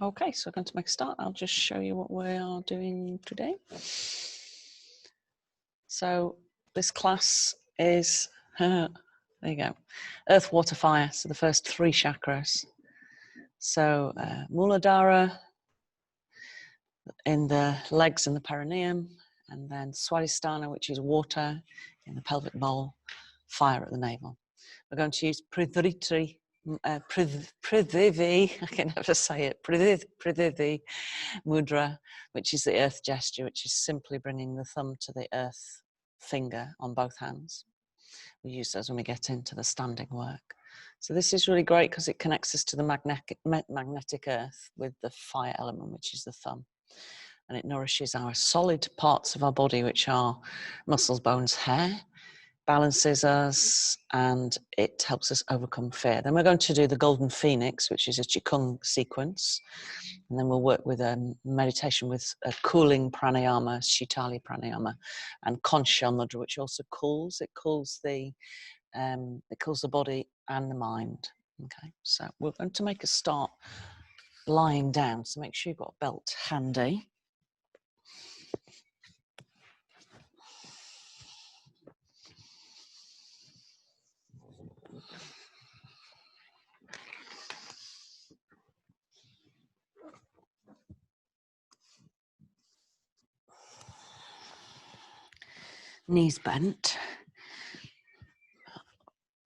Okay, so we're going to make a start. I'll just show you what we are doing today. So this class is, there you go, earth, water, fire. So the first three chakras. So Muladhara in the legs and the perineum, and then Swadhisthana, which is water in the pelvic bowl, fire at the navel. We're going to use Pridhiti, Pridhivi, I can never say it, Pridhivi mudra, which is the earth gesture, which is simply bringing the thumb to the earth finger on both hands. We use those when we get into the standing work. So this is really great because it connects us to the magnetic earth with the fire element, which is the thumb. And it nourishes our solid parts of our body, which are muscles, bones, hair, balances us, and it helps us overcome fear. Then we're going to do the Golden Phoenix, which is a Qigong sequence. And then we'll work with a meditation with a cooling pranayama, Shitali pranayama, and Consha mudra, which also cools. It cools the body and the mind. Okay, so we're going to make a start lying down. So make sure you've got a belt handy. Knees bent.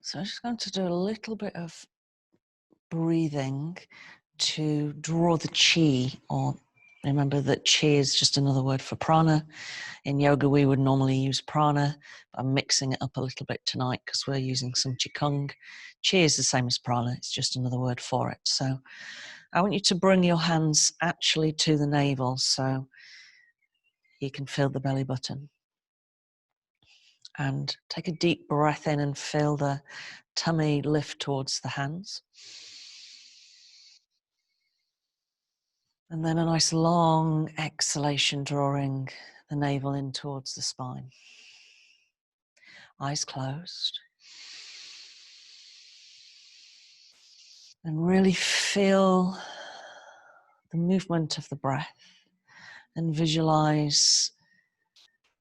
So I'm just going to do a little bit of breathing to draw the chi, or remember that chi is just another word for prana. In yoga we would normally use prana, but I'm mixing it up a little bit tonight because we're using some qigong. Chi is the same as prana, it's just another word for it. So I want you to bring your hands actually to the navel so you can feel the belly button. And take a deep breath in and feel the tummy lift towards the hands. And then a nice long exhalation, drawing the navel in towards the spine. Eyes closed. And really feel the movement of the breath and visualize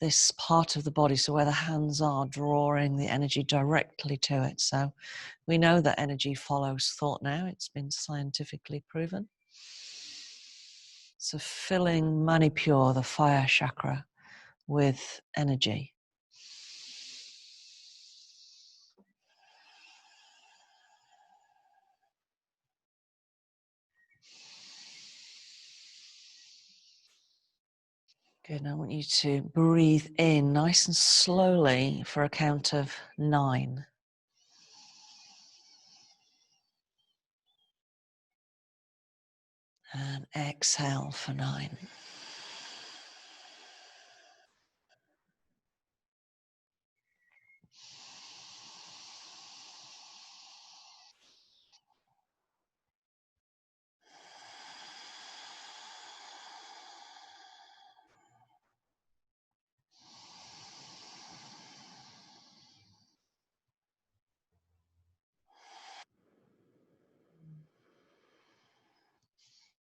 this part of the body, so where the hands are, drawing the energy directly to it. So we know that energy follows thought now. It's been scientifically proven. So filling Manipur, the fire chakra, with energy. Good, now I want you to breathe in nice and slowly for a count of 9. And exhale for 9.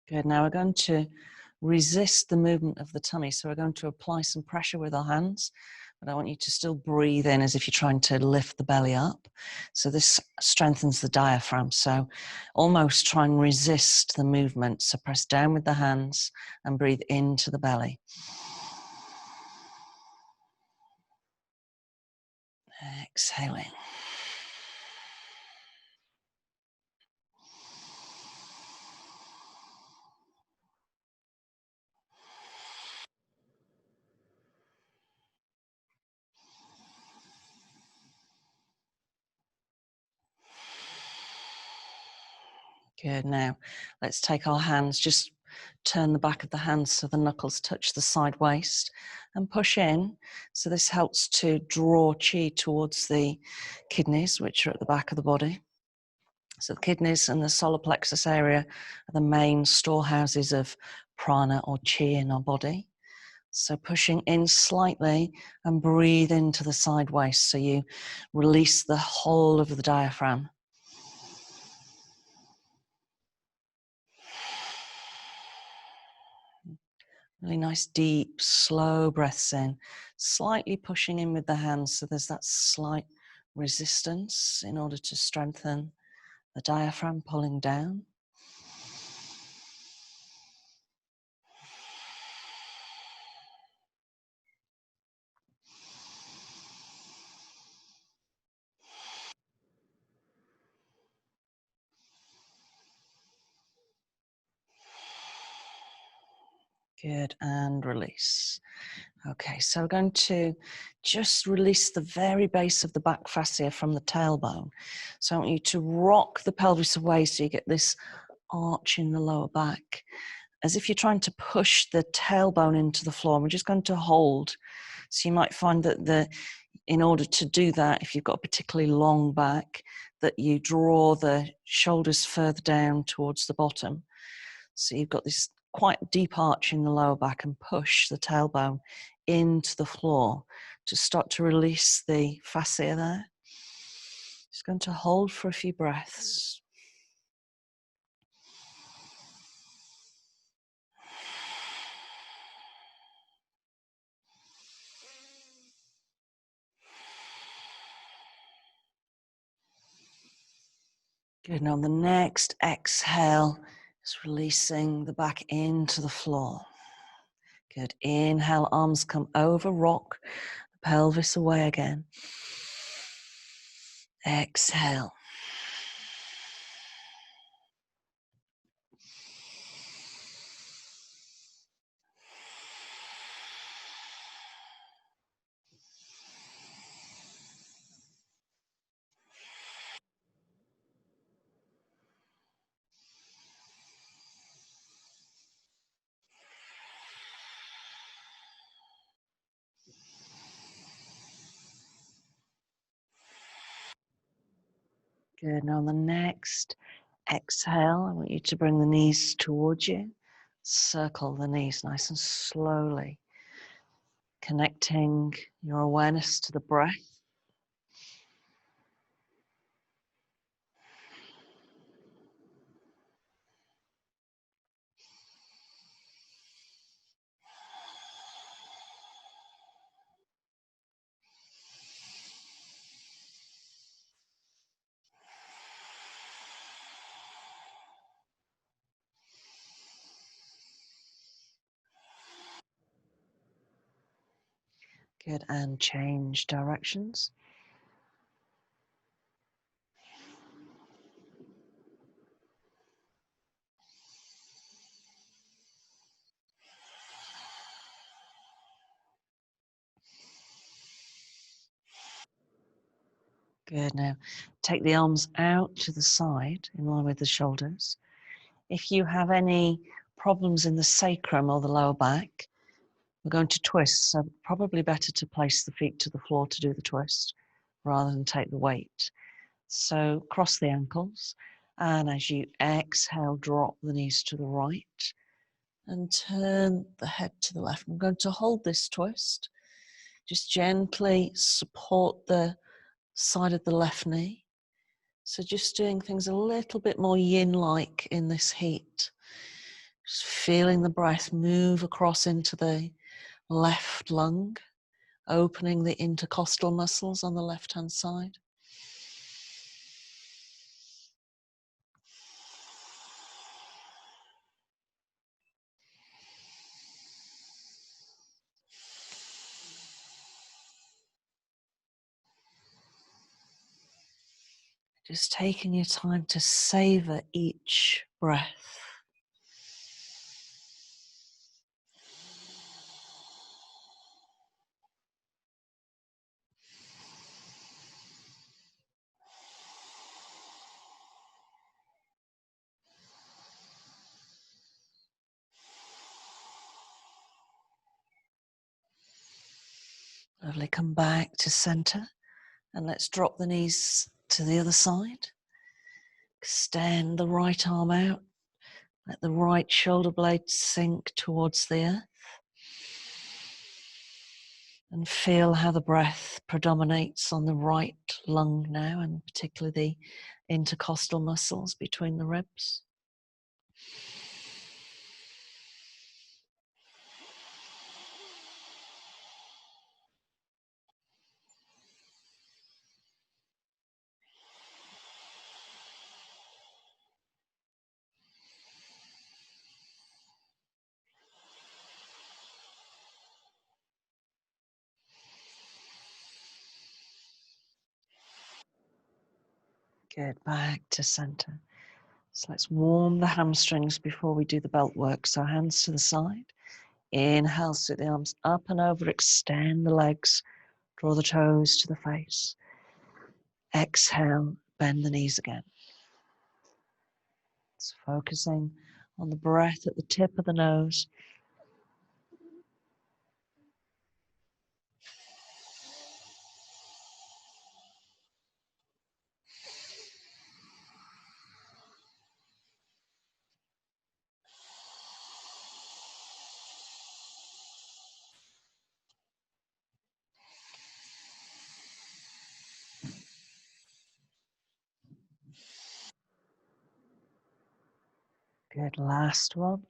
Good, now we're going to resist the movement of the tummy. So we're going to apply some pressure with our hands, but I want you to still breathe in as if you're trying to lift the belly up. So this strengthens the diaphragm. So almost try and resist the movement. So press down with the hands and breathe into the belly. Exhaling. Good, now let's take our hands, just turn the back of the hands so the knuckles touch the side waist and push in. So this helps to draw chi towards the kidneys, which are at the back of the body. So the kidneys and the solar plexus area are the main storehouses of prana or chi in our body. So pushing in slightly and breathe into the side waist so you release the whole of the diaphragm. Really nice, deep, slow breaths in, slightly pushing in with the hands so there's that slight resistance in order to strengthen the diaphragm, pulling down. Good, and release. Okay, so we're going to just release the very base of the back fascia from the tailbone. So I want you to rock the pelvis away so you get this arch in the lower back, as if you're trying to push the tailbone into the floor. We're just going to hold. So you might find that in order to do that, if you've got a particularly long back, that you draw the shoulders further down towards the bottom. So you've got this quite deep arch in the lower back and push the tailbone into the floor to start to release the fascia there. Just going to hold for a few breaths. Good, and on the next exhale, just releasing the back into the floor. Good, inhale, arms come over, rock the pelvis away again. Exhale. Good, now on the next exhale, I want you to bring the knees towards you. Circle the knees nice and slowly, connecting your awareness to the breath. Good, and change directions. Good, now take the arms out to the side in line with the shoulders. If you have any problems in the sacrum or the lower back, we're going to twist, so probably better to place the feet to the floor to do the twist rather than take the weight. So cross the ankles, and as you exhale, drop the knees to the right and turn the head to the left. I'm going to hold this twist. Just gently support the side of the left knee. So just doing things a little bit more yin-like in this heat. Just feeling the breath move across into the left lung, opening the intercostal muscles on the left-hand side. Just taking your time to savor each breath. Lovely, come back to center and let's drop the knees to the other side. Extend the right arm out, let the right shoulder blade sink towards the earth. And feel how the breath predominates on the right lung now, and particularly the intercostal muscles between the ribs. Good, back to center. So let's warm the hamstrings before we do the belt work. So hands to the side. Inhale, sit the arms up and over, extend the legs, draw the toes to the face. Exhale, bend the knees again. It's focusing on the breath at the tip of the nose. Good, last one.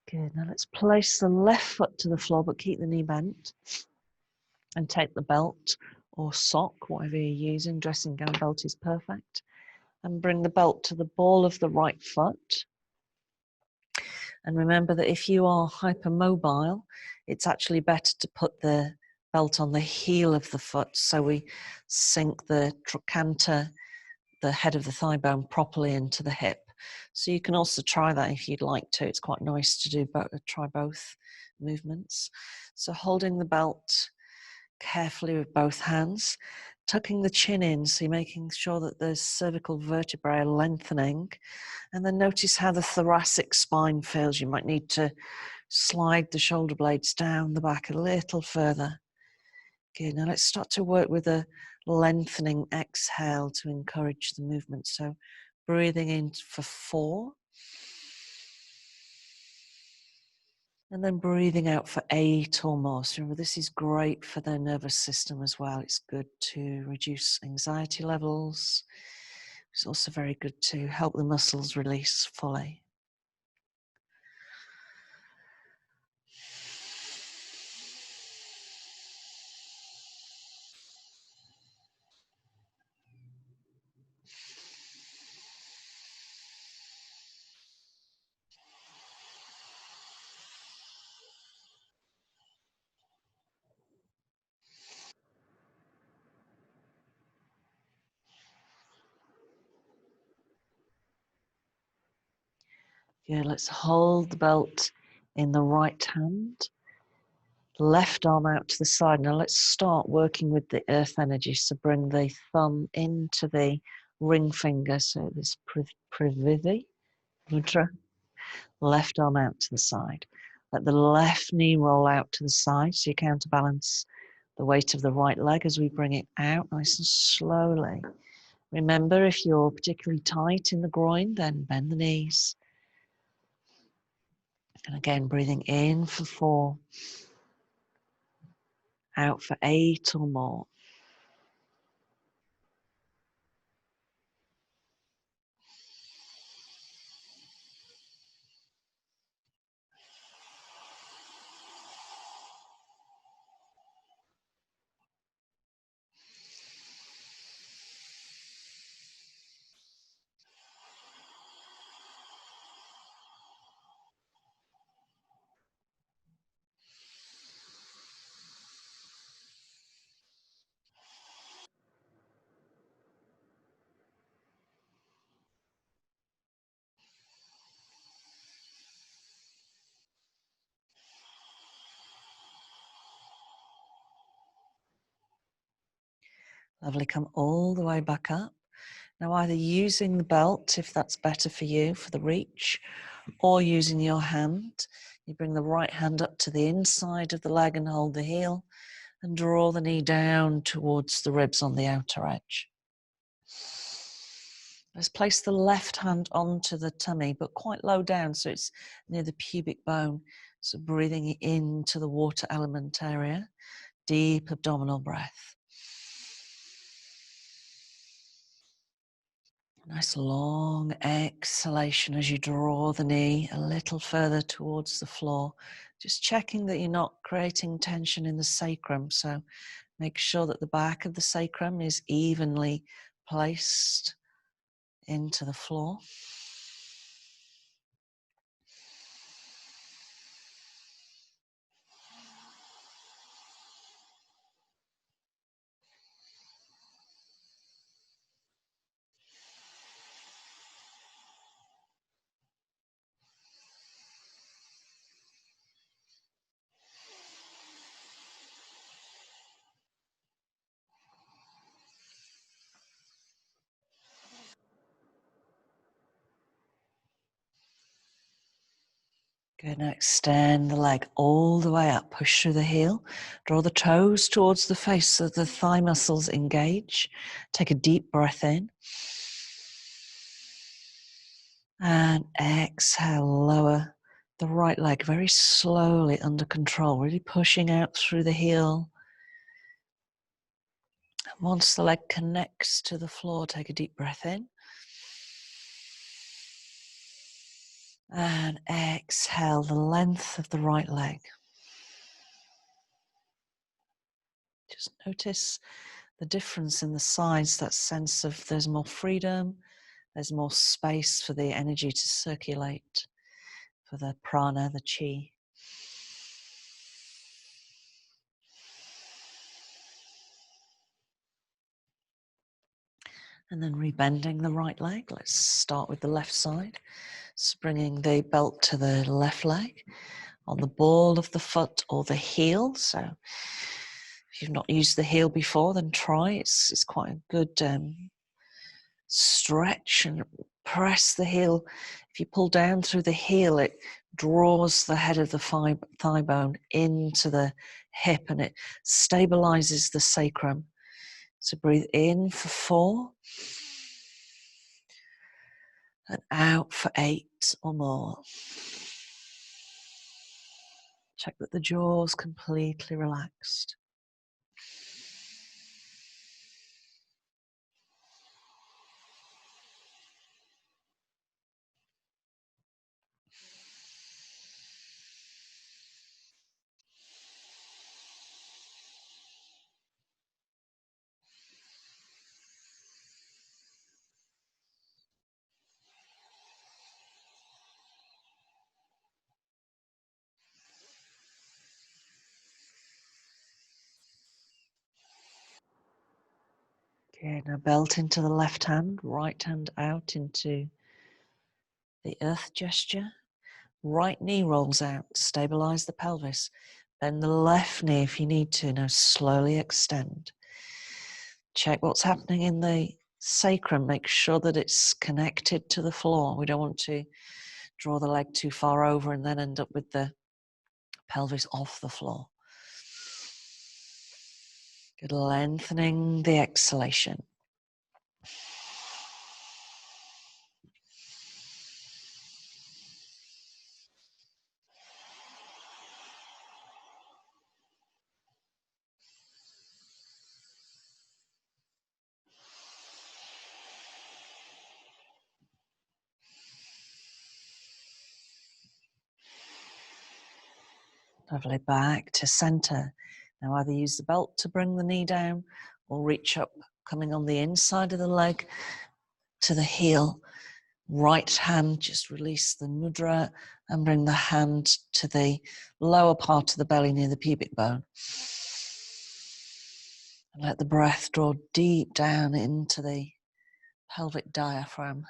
Good, now let's place the left foot to the floor, but keep the knee bent. And take the belt or sock, whatever you're using, dressing gown belt is perfect. And bring the belt to the ball of the right foot. And remember that if you are hypermobile, it's actually better to put the belt on the heel of the foot so we sink the trochanter, the head of the thigh bone, properly into the hip. So you can also try that if you'd like to. It's quite nice to do try both movements. So holding the belt carefully with both hands, tucking the chin in, so you're making sure that the cervical vertebrae are lengthening, and then notice how the thoracic spine feels. You might need to slide the shoulder blades down the back a little further. Good, now let's start to work with a lengthening exhale to encourage the movement. So breathing in for 4. And then breathing out for 8 or more. So remember, this is great for the nervous system as well. It's good to reduce anxiety levels. It's also very good to help the muscles release fully. Good, let's hold the belt in the right hand. Left arm out to the side. Now let's start working with the earth energy. So bring the thumb into the ring finger. So this Pravithi mudra. Left arm out to the side. Let the left knee roll out to the side so you counterbalance the weight of the right leg as we bring it out nice and slowly. Remember, if you're particularly tight in the groin, then bend the knees. And again, breathing in for 4, out for 8 or more. Lovely, come all the way back up. Now either using the belt, if that's better for you, for the reach, or using your hand. You bring the right hand up to the inside of the leg and hold the heel, and draw the knee down towards the ribs on the outer edge. Let's place the left hand onto the tummy, but quite low down, so it's near the pubic bone. So breathing into the water element area, deep abdominal breath. Nice long exhalation as you draw the knee a little further towards the floor. Just checking that you're not creating tension in the sacrum. So make sure that the back of the sacrum is evenly placed into the floor. Good, now extend the leg all the way up, push through the heel, draw the toes towards the face so the thigh muscles engage. Take a deep breath in. And exhale, lower the right leg very slowly under control, really pushing out through the heel. Once the leg connects to the floor, take a deep breath in. And exhale the length of the right leg. Just notice the difference in the sides, that sense of there's more freedom, there's more space for the energy to circulate, for the prana, the chi. And then rebending the right leg. Let's start with the left side. So bringing the belt to the left leg on the ball of the foot or the heel. So if you've not used the heel before, then try. It's quite a good stretch and press the heel. If you pull down through the heel, it draws the head of the thigh bone into the hip and it stabilizes the sacrum. So breathe in for 4 and out for 8 or more. Check that the jaw's completely relaxed. Good, now belt into the left hand, right hand out into the earth gesture. Right knee rolls out, stabilize the pelvis. Bend the left knee if you need to. Now slowly extend. Check what's happening in the sacrum. Make sure that it's connected to the floor. We don't want to draw the leg too far over and then end up with the pelvis off the floor. Good, lengthening the exhalation. Lovely, back to center. Now either use the belt to bring the knee down or reach up, coming on the inside of the leg to the heel. Right hand, just release the mudra and bring the hand to the lower part of the belly near the pubic bone. And let the breath draw deep down into the pelvic diaphragm.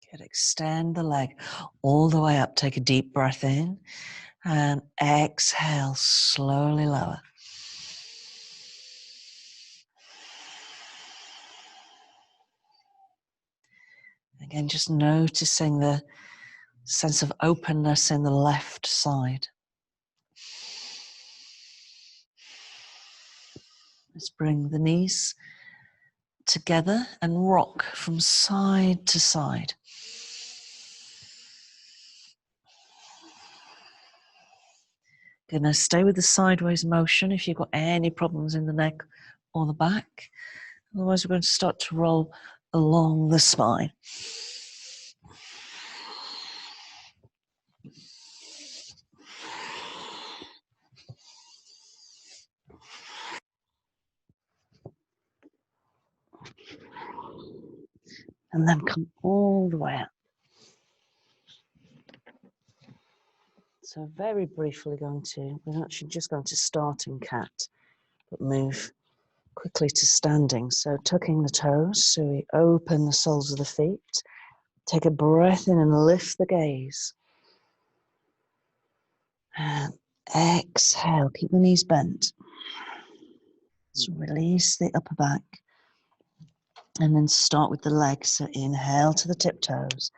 Good, extend the leg all the way up. Take a deep breath in and exhale, slowly lower. Again, just noticing the sense of openness in the left side. Let's bring the knees together and rock from side to side. Good, now stay with the sideways motion if you've got any problems in the neck or the back. Otherwise, we're going to start to roll along the spine. And then come all the way up. So very briefly we're actually just going to start in cat, but move quickly to standing. So tucking the toes, so we open the soles of the feet. Take a breath in and lift the gaze. And exhale, keep the knees bent. So release the upper back. And then start with the legs. So inhale to the tiptoes.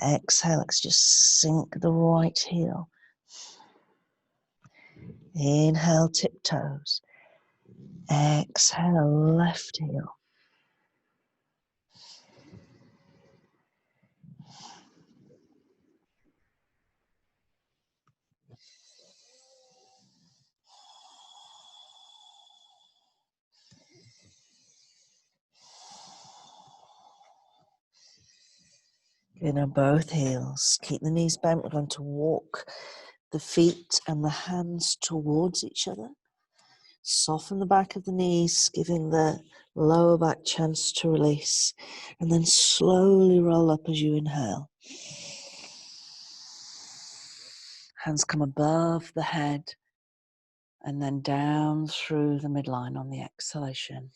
Exhale, let's just sink the right heel. Inhale, tiptoes. Exhale, left heel. Good on both heels. Keep the knees bent. We're going to walk the feet and the hands towards each other. Soften the back of the knees, giving the lower back chance to release. And then slowly roll up as you inhale. Hands come above the head and then down through the midline on the exhalation.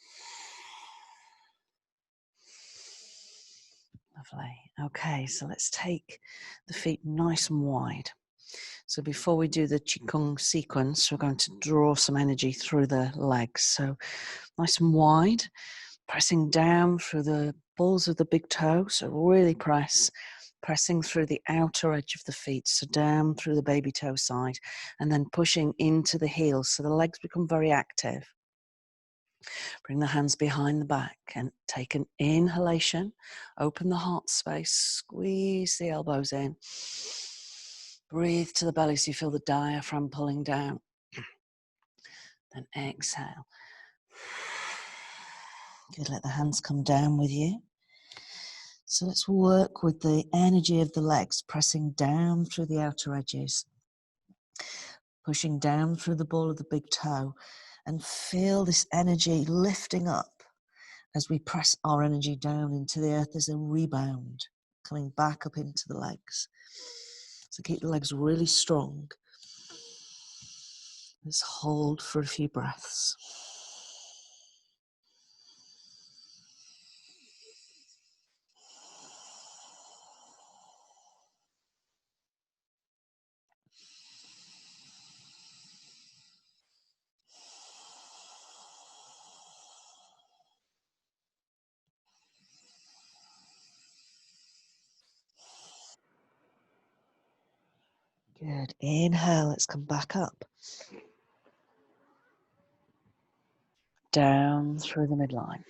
Lovely. Okay, so let's take the feet nice and wide. So before we do the Qigong sequence, we're going to draw some energy through the legs. So nice and wide, pressing down through the balls of the big toe. So really pressing through the outer edge of the feet. So down through the baby toe side and then pushing into the heels. So the legs become very active. Bring the hands behind the back and take an inhalation. Open the heart space, squeeze the elbows in. Breathe to the belly so you feel the diaphragm pulling down. Then exhale. Good, let the hands come down with you. So let's work with the energy of the legs, pressing down through the outer edges, pushing down through the ball of the big toe, and feel this energy lifting up as we press our energy down into the earth. There's a rebound coming back up into the legs. So keep the legs really strong. Let's hold for a few breaths. Good. Inhale, let's come back up. Down through the midline.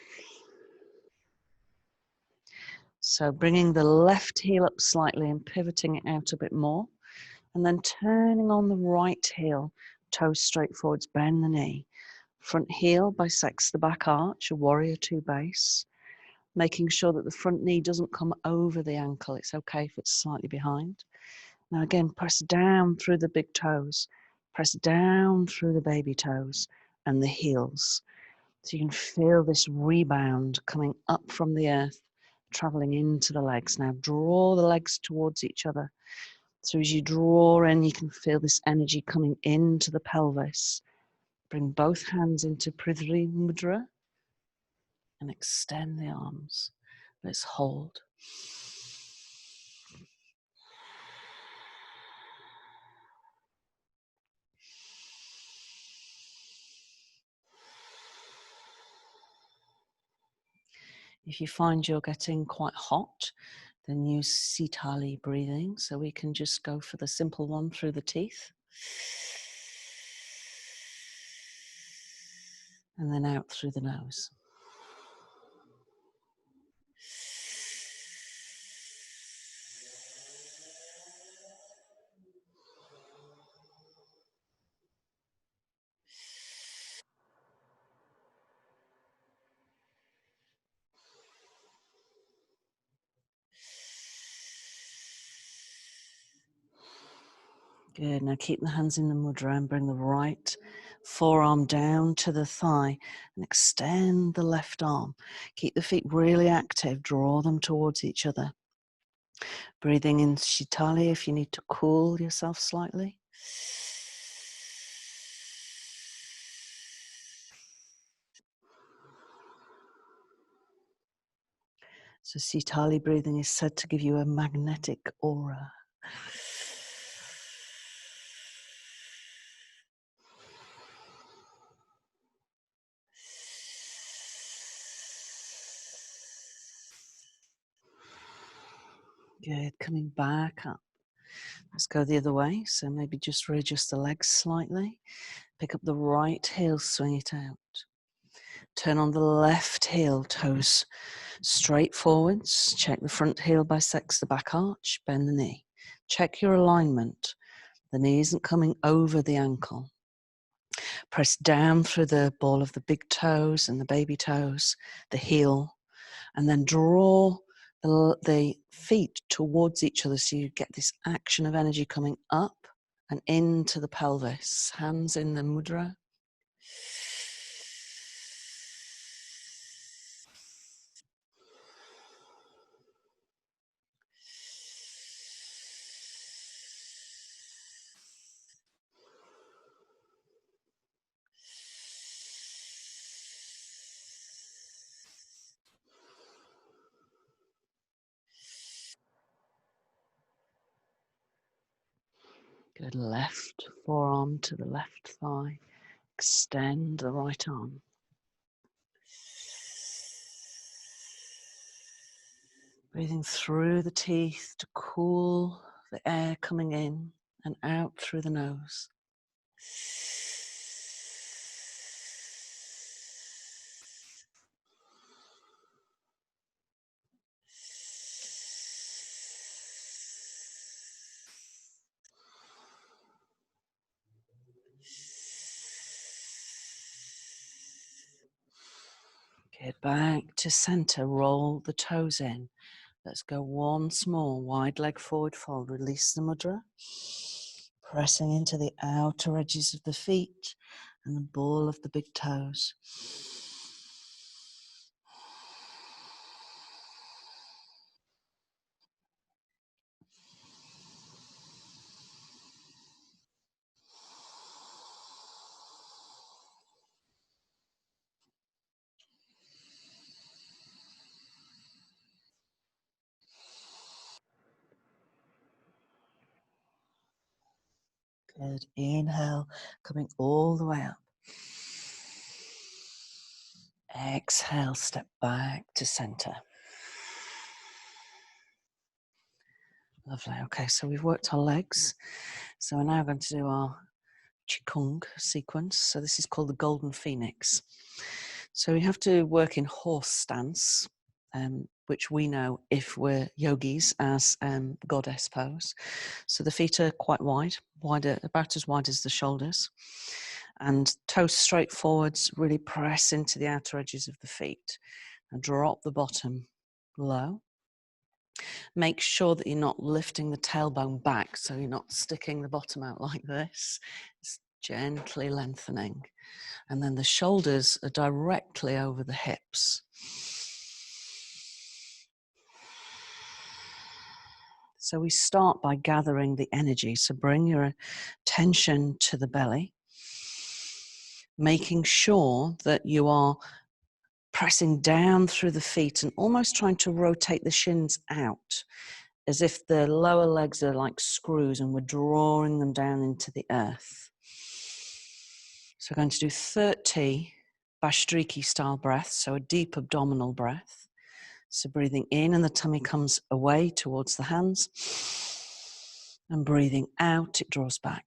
So bringing the left heel up slightly and pivoting it out a bit more. And then turning on the right heel, toes straight forwards, bend the knee. Front heel bisects the back arch, a warrior two base. Making sure that the front knee doesn't come over the ankle. It's okay if it's slightly behind. Now again, press down through the big toes. Press down through the baby toes and the heels. So you can feel this rebound coming up from the earth, traveling into the legs. Now draw the legs towards each other. So as you draw in, you can feel this energy coming into the pelvis. Bring both hands into Prithvi Mudra and extend the arms. Let's hold. If you find you're getting quite hot, then use Sitali breathing. So we can just go for the simple one through the teeth. And then out through the nose. Good, now keep the hands in the mudra and bring the right forearm down to the thigh and extend the left arm. Keep the feet really active, draw them towards each other. Breathing in Shitali if you need to cool yourself slightly. So Sitali breathing is said to give you a magnetic aura. Good, coming back up. Let's go the other way. So maybe just readjust the legs slightly. Pick up the right heel, swing it out. Turn on the left heel, toes straight forwards. Check the front heel bisects the back arch. Bend the knee. Check your alignment. The knee isn't coming over the ankle. Press down through the ball of the big toes and the baby toes, the heel, and then draw the feet towards each other so you get this action of energy coming up and into the pelvis. Hands in the mudra. Good, left forearm to the left thigh. Extend the right arm. Breathing through the teeth to cool the air coming in and out through the nose. Get back to center, roll the toes in. Let's go once more, wide leg forward fold, release the mudra. Pressing into the outer edges of the feet and the ball of the big toes. Good, inhale, coming all the way up. Exhale, step back to center. Lovely, okay, so we've worked our legs. So we're now going to do our Qigong sequence. So this is called the Golden Phoenix. So we have to work in horse stance, which we know if we're yogis as goddess pose. So the feet are quite wide, wider, about as wide as the shoulders, and toes straight forwards, really press into the outer edges of the feet and drop the bottom low. Make sure that you're not lifting the tailbone back, so you're not sticking the bottom out like this. It's gently lengthening. And then the shoulders are directly over the hips. So we start by gathering the energy. So bring your attention to the belly, making sure that you are pressing down through the feet and almost trying to rotate the shins out, as if the lower legs are like screws and we're drawing them down into the earth. So we're going to do 30 Bhastriki style breaths, so a deep abdominal breath. So breathing in and the tummy comes away towards the hands, and breathing out, it draws back.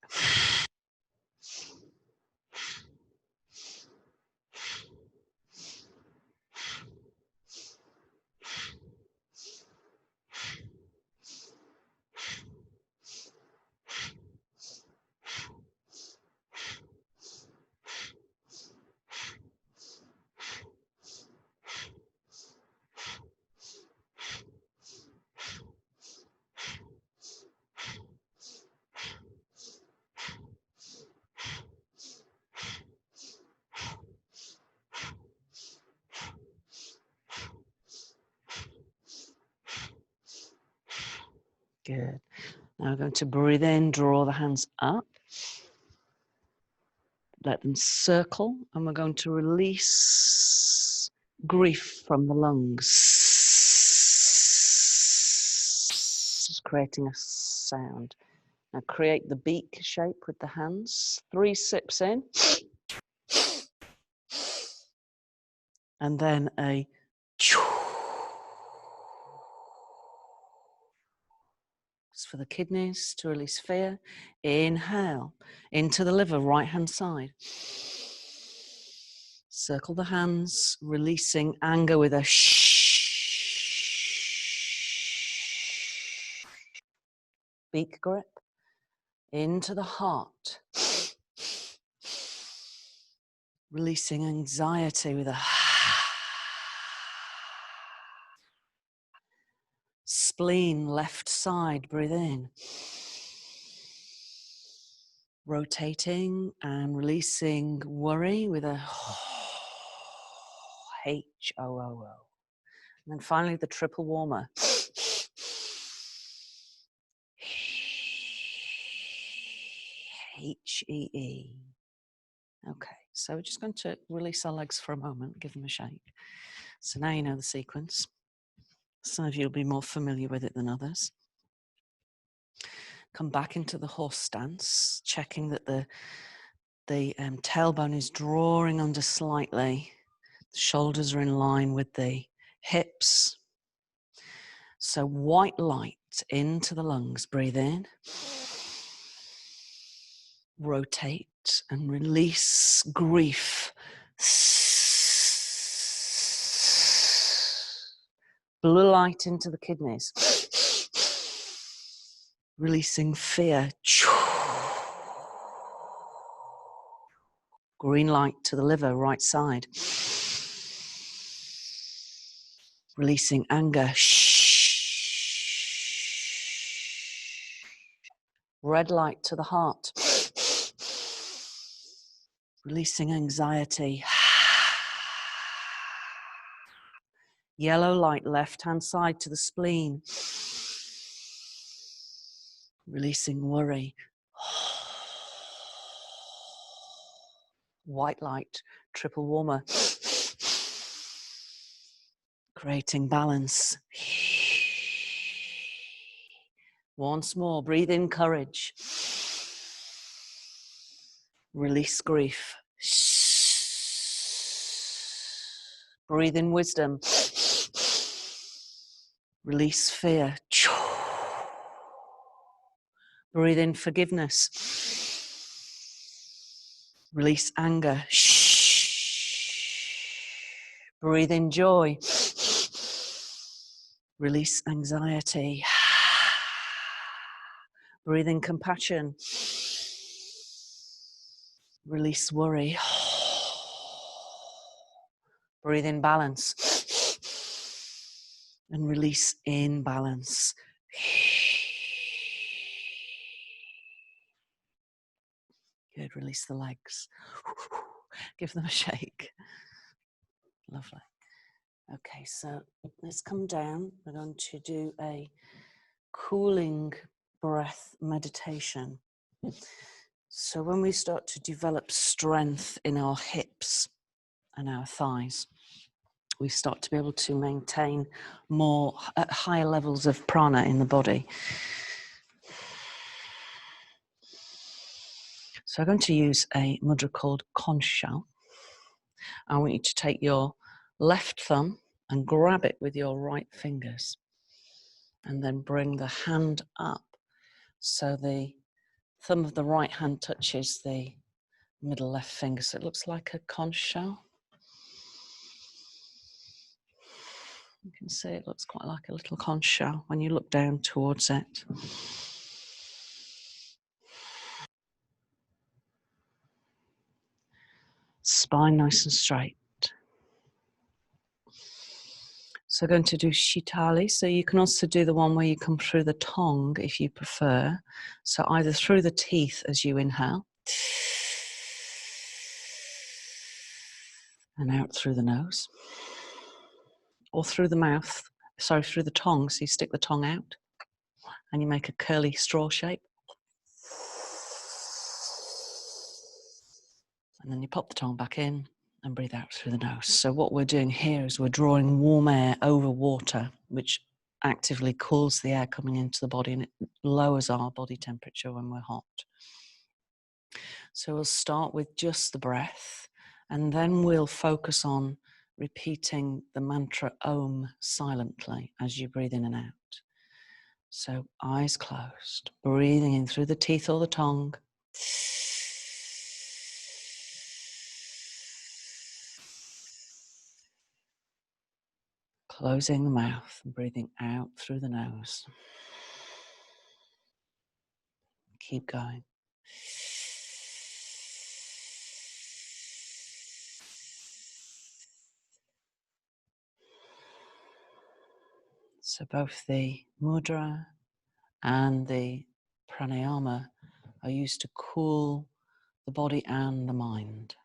Good. Now we're going to breathe in, draw the hands up. Let them circle, and we're going to release grief from the lungs. Just creating a sound. Now create the beak shape with the hands. 3 sips in. And then a for the kidneys to release fear. Inhale into the liver, right hand side. Circle the hands, releasing anger with a beak grip. Into the heart. Releasing anxiety with a spleen, left side, breathe in. Rotating and releasing worry with a H-O-O-O. And then finally the triple warmer. H-E-E. Okay, so we're just going to release our legs for a moment, give them a shake. So now you know the sequence. Some of you will be more familiar with it than others. Come back into the horse stance, checking that the tailbone is drawing under slightly. The shoulders are in line with the hips. So white light into the lungs. Breathe in. Rotate and release grief. Blue light into the kidneys. Releasing fear. Green light to the liver, right side. Releasing anger. Red light to the heart. Releasing anxiety. Yellow light, left-hand side to the spleen. Releasing worry. White light, triple warmer. Creating balance. Once more, breathe in courage. Release grief. Breathe in wisdom. Release fear. Breathe in forgiveness. Release anger. Breathe in joy. Release anxiety. Breathe in compassion. Release worry. Breathe in balance. And release imbalance. Good, release the legs. Give them a shake. Lovely. Okay, so let's come down. We're going to do a cooling breath meditation. So when we start to develop strength in our hips and our thighs, we start to be able to maintain more at higher levels of prana in the body. So I'm going to use a mudra called conch shell. I want you to take your left thumb and grab it with your right fingers, and then bring the hand up so the thumb of the right hand touches the middle left finger, so it looks like a conch shell. You can see it looks quite like a little conch shell when you look down towards it. Spine nice and straight. So I'm going to do Shitali. So you can also do the one where you come through the tongue if you prefer. So either through the teeth as you inhale and out through the nose, or through the mouth, through the tongue, so you stick the tongue out. And you make a curly straw shape. And then you pop the tongue back in and breathe out through the nose. So what we're doing here is we're drawing warm air over water, which actively cools the air coming into the body, and it lowers our body temperature when we're hot. So we'll start with just the breath, and then we'll focus on repeating the mantra Om silently as you breathe in and out. So eyes closed, breathing in through the teeth or the tongue. Closing the mouth and breathing out through the nose. Keep going. So both the mudra and the pranayama are used to cool the body and the mind.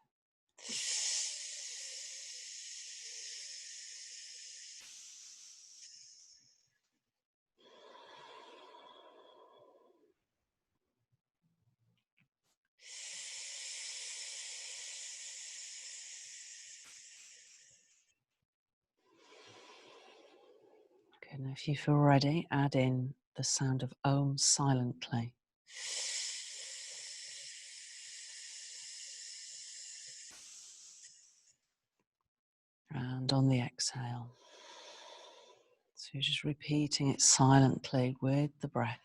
Okay, now if you feel ready, add in the sound of Om silently. And on the exhale. So you're just repeating it silently with the breath.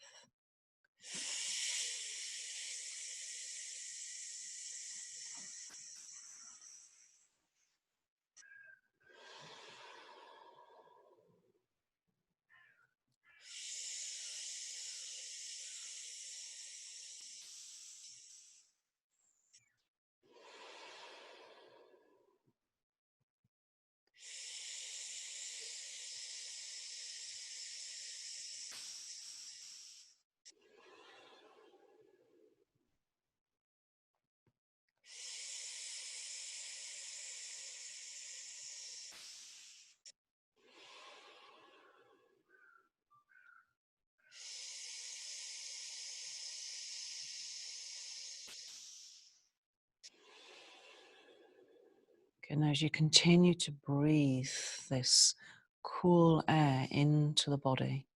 And as you continue to breathe this cool air into the body,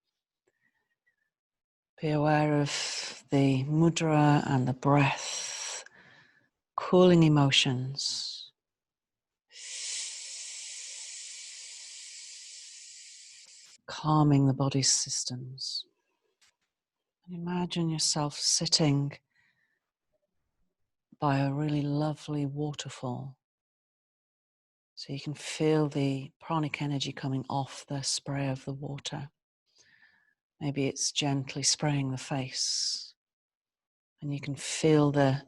be aware of the mudra and the breath, cooling emotions. Calming the body's systems. And imagine yourself sitting by a really lovely waterfall. So you can feel the pranic energy coming off the spray of the water. Maybe it's gently spraying the face. And you can feel the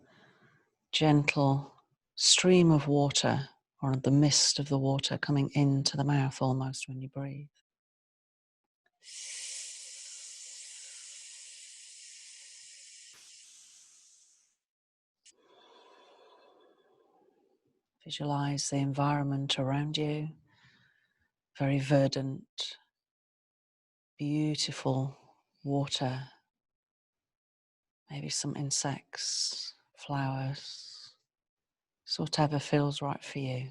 gentle stream of water or the mist of the water coming into the mouth almost when you breathe. Visualize the environment around you, very verdant, beautiful water, maybe some insects, flowers, it's whatever feels right for you.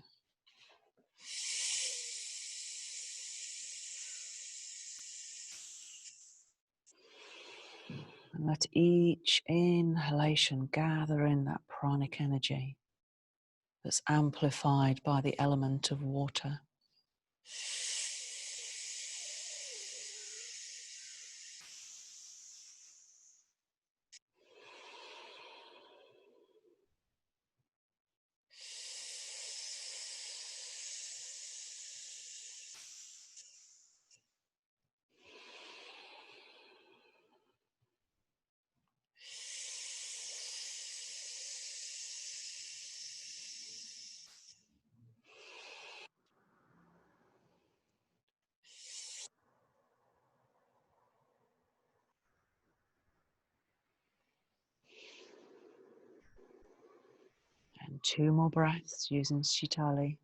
And let each inhalation gather in that pranic energy that's amplified by the element of water. And 2 more breaths using Shitali.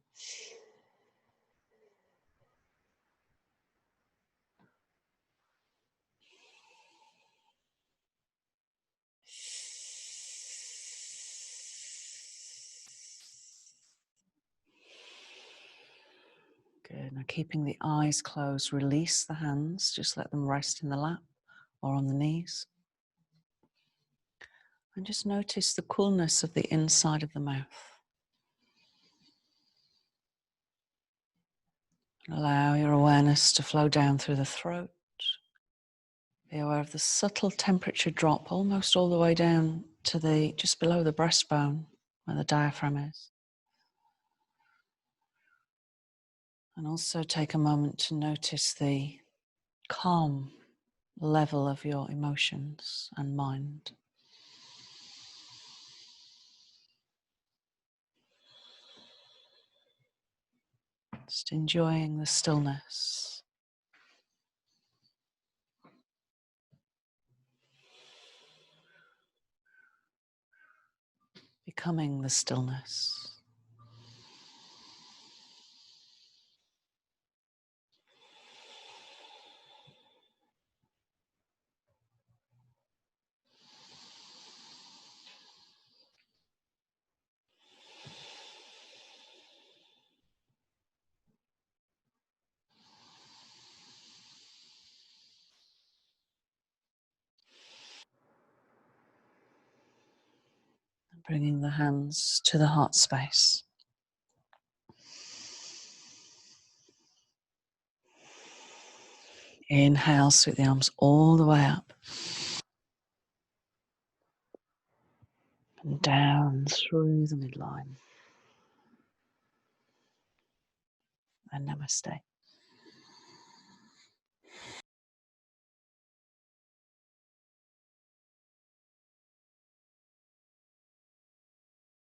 Good. Now keeping the eyes closed, release the hands. Just let them rest in the lap or on the knees. And just notice the coolness of the inside of the mouth. Allow your awareness to flow down through the throat. Be aware of the subtle temperature drop almost all the way down to just below the breastbone where the diaphragm is. And also take a moment to notice the calm level of your emotions and mind. Just enjoying the stillness. Becoming the stillness. Bringing the hands to the heart space. Inhale, sweep the arms all the way up. And down through the midline. And namaste.